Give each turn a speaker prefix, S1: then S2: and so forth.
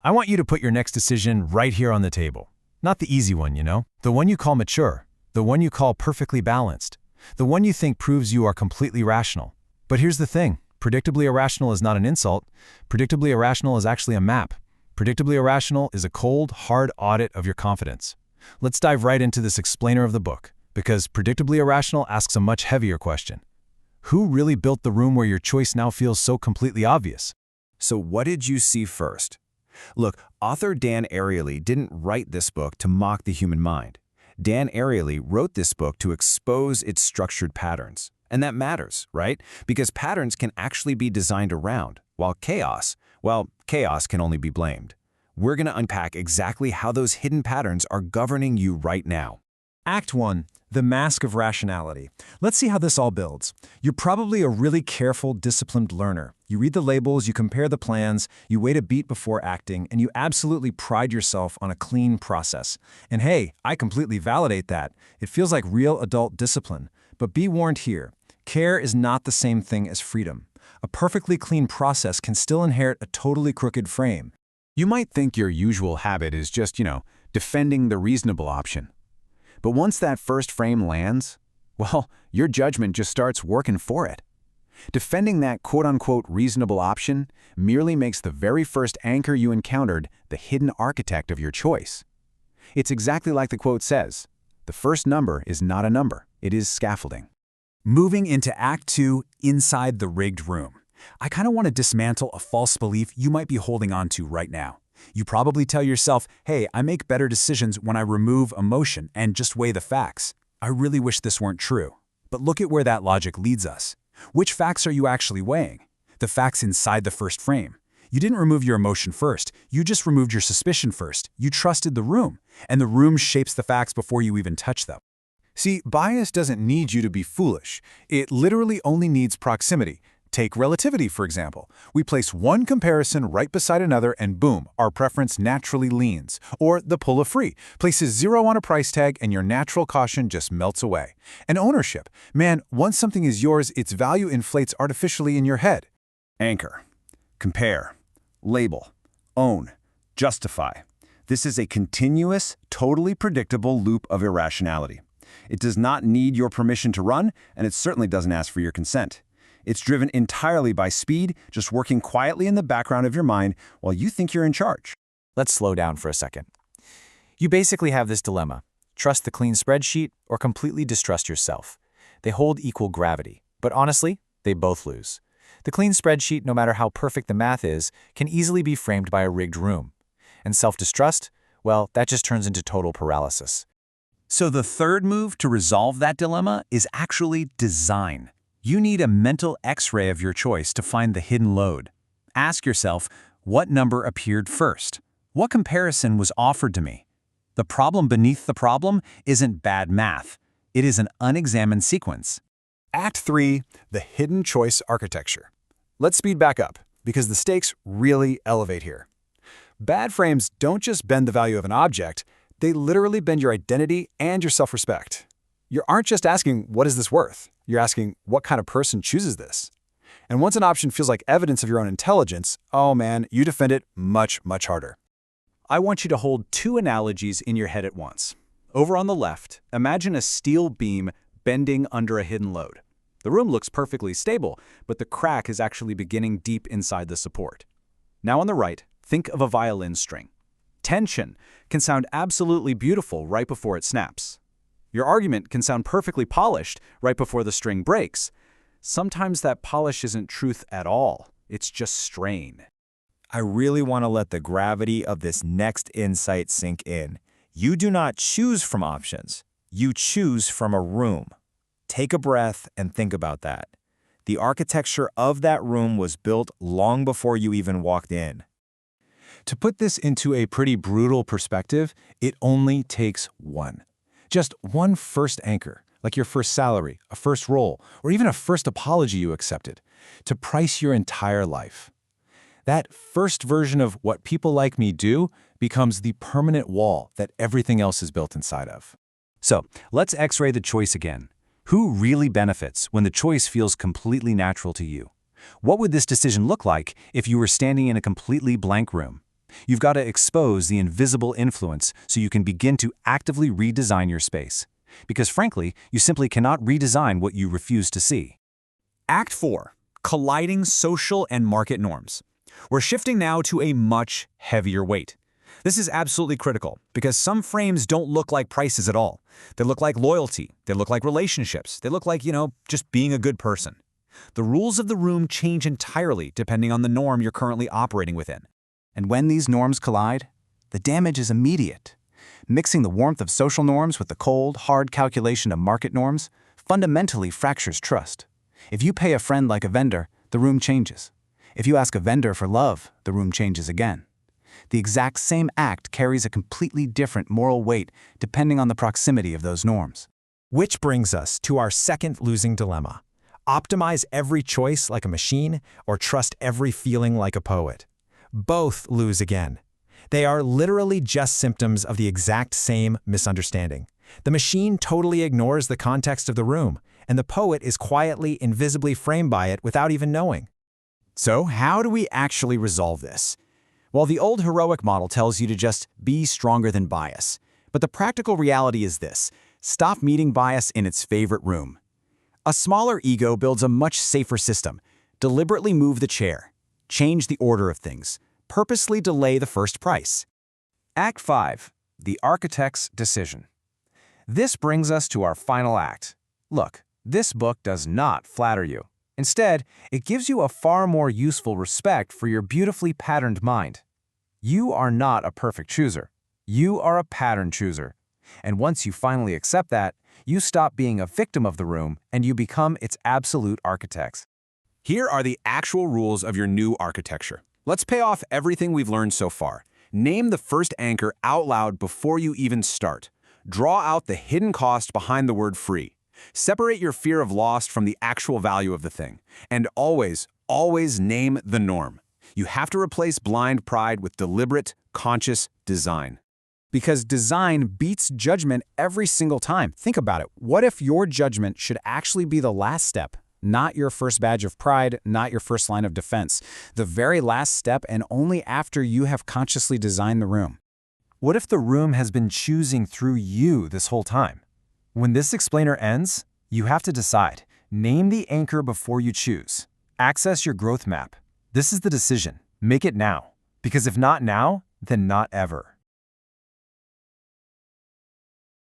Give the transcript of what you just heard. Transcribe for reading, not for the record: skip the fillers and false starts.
S1: I want you to put your next decision right here on the table. Not the easy one, the one you call mature, the one you call perfectly balanced, the one you think proves you are completely rational. But here's the thing, predictably irrational is not an insult. Predictably irrational is actually a map. Predictably irrational is a cold, hard audit of your confidence. Let's dive right into this explainer of the book, because predictably irrational asks a much heavier question. Who really built the room where your choice now feels so completely obvious?
S2: So what did you see first? Look, author Dan Ariely didn't write this book to mock the human mind. Dan Ariely wrote this book to expose its structured patterns. And that matters, right? Because patterns can actually be designed around, while chaos can only be blamed. We're going to unpack exactly how those hidden patterns are governing you right now.
S3: Act 1. The Mask of Rationality. Let's see how this all builds. You're probably a really careful, disciplined learner. You read the labels, you compare the plans, you wait a beat before acting, and you absolutely pride yourself on a clean process. And hey, I completely validate that. It feels like real adult discipline. But be warned here, care is not the same thing as freedom. A perfectly clean process can still inherit a totally crooked frame.
S4: You might think your usual habit is just, defending the reasonable option. But once that first frame lands, well, your judgment just starts working for it. Defending that quote-unquote reasonable option merely makes the very first anchor you encountered the hidden architect of your choice. It's exactly like the quote says, the first number is not a number, it is scaffolding.
S3: Moving into Act 2, Inside the Rigged Room. I kind of want to dismantle a false belief you might be holding on to right now. You probably tell yourself, hey, I make better decisions when I remove emotion and just weigh the facts. I really wish this weren't true. But look at where that logic leads us. Which facts are you actually weighing? The facts inside the first frame. You didn't remove your emotion first. You just removed your suspicion first. You trusted the room. And the room shapes the facts before you even touch them.
S5: See, bias doesn't need you to be foolish. It literally only needs proximity. Take relativity, for example. We place one comparison right beside another and boom, our preference naturally leans. Or the pull of free. Places 0 on a price tag and your natural caution just melts away. And ownership. Man, once something is yours, its value inflates artificially in your head.
S2: Anchor, compare, label, own, justify. This is a continuous, totally predictable loop of irrationality. It does not need your permission to run, and it certainly doesn't ask for your consent. It's driven entirely by speed, just working quietly in the background of your mind while you think you're in charge.
S6: Let's slow down for a second. You basically have this dilemma. Trust the clean spreadsheet or completely distrust yourself. They hold equal gravity, but honestly, they both lose. The clean spreadsheet, no matter how perfect the math is, can easily be framed by a rigged room. And self-distrust, well, that just turns into total paralysis.
S2: So the third move to resolve that dilemma is actually design. You need a mental X-ray of your choice to find the hidden load. Ask yourself, what number appeared first? What comparison was offered to me? The problem beneath the problem isn't bad math. It is an unexamined sequence.
S5: Act 3, the hidden choice architecture. Let's speed back up, because the stakes really elevate here. Bad frames don't just bend the value of an object, they literally bend your identity and your self-respect. You aren't just asking, what is this worth? You're asking, what kind of person chooses this? And once an option feels like evidence of your own intelligence, oh man, you defend it much, much harder.
S7: I want you to hold two analogies in your head at once. Over on the left, imagine a steel beam bending under a hidden load. The room looks perfectly stable, but the crack is actually beginning deep inside the support. Now on the right, think of a violin string. Tension can sound absolutely beautiful right before it snaps. Your argument can sound perfectly polished right before the string breaks. Sometimes that polish isn't truth at all. It's just strain.
S3: I really want to let the gravity of this next insight sink in. You do not choose from options. You choose from a room. Take a breath and think about that. The architecture of that room was built long before you even walked in.
S5: To put this into a pretty brutal perspective, it only takes one. Just one first anchor, like your first salary, a first role, or even a first apology you accepted, to price your entire life. That first version of what people like me do becomes the permanent wall that everything else is built inside of.
S2: So, let's X-ray the choice again. Who really benefits when the choice feels completely natural to you? What would this decision look like if you were standing in a completely blank room? You've got to expose the invisible influence so you can begin to actively redesign your space. Because frankly, you simply cannot redesign what you refuse to see.
S3: Act 4. Colliding social and market norms. We're shifting now to a much heavier weight. This is absolutely critical because some frames don't look like prices at all. They look like loyalty. They look like relationships. They look like, just being a good person. The rules of the room change entirely depending on the norm you're currently operating within.
S4: And when these norms collide, the damage is immediate. Mixing the warmth of social norms with the cold, hard calculation of market norms fundamentally fractures trust. If you pay a friend like a vendor, the room changes. If you ask a vendor for love, the room changes again. The exact same act carries a completely different moral weight depending on the proximity of those norms.
S1: Which brings us to our second losing dilemma. Optimize every choice like a machine or trust every feeling like a poet. Both lose again. They are literally just symptoms of the exact same misunderstanding. The machine totally ignores the context of the room, and the poet is quietly, invisibly framed by it without even knowing.
S3: So how do we actually resolve this? Well, the old heroic model tells you to just be stronger than bias. But the practical reality is this: stop meeting bias in its favorite room. A smaller ego builds a much safer system. Deliberately move the chair. Change the order of things. Purposely delay the first price.
S2: Act 5. The Architect's Decision. This brings us to our final act. Look, this book does not flatter you. Instead, it gives you a far more useful respect for your beautifully patterned mind. You are not a perfect chooser. You are a pattern chooser. And once you finally accept that, you stop being a victim of the room and you become its absolute architects. Here are the actual rules of your new architecture. Let's pay off everything we've learned so far. Name the first anchor out loud before you even start. Draw out the hidden cost behind the word free. Separate your fear of loss from the actual value of the thing. And always, always name the norm. You have to replace blind pride with deliberate, conscious design.
S3: Because design beats judgment every single time. Think about it. What if your judgment should actually be the last step? Not your first badge of pride, not your first line of defense. The very last step, and only after you have consciously designed the room.
S1: What if the room has been choosing through you this whole time? When this explainer ends, you have to decide. Name the anchor before you choose. Access your growth map. This is the decision. Make it now. Because if not now, then not ever.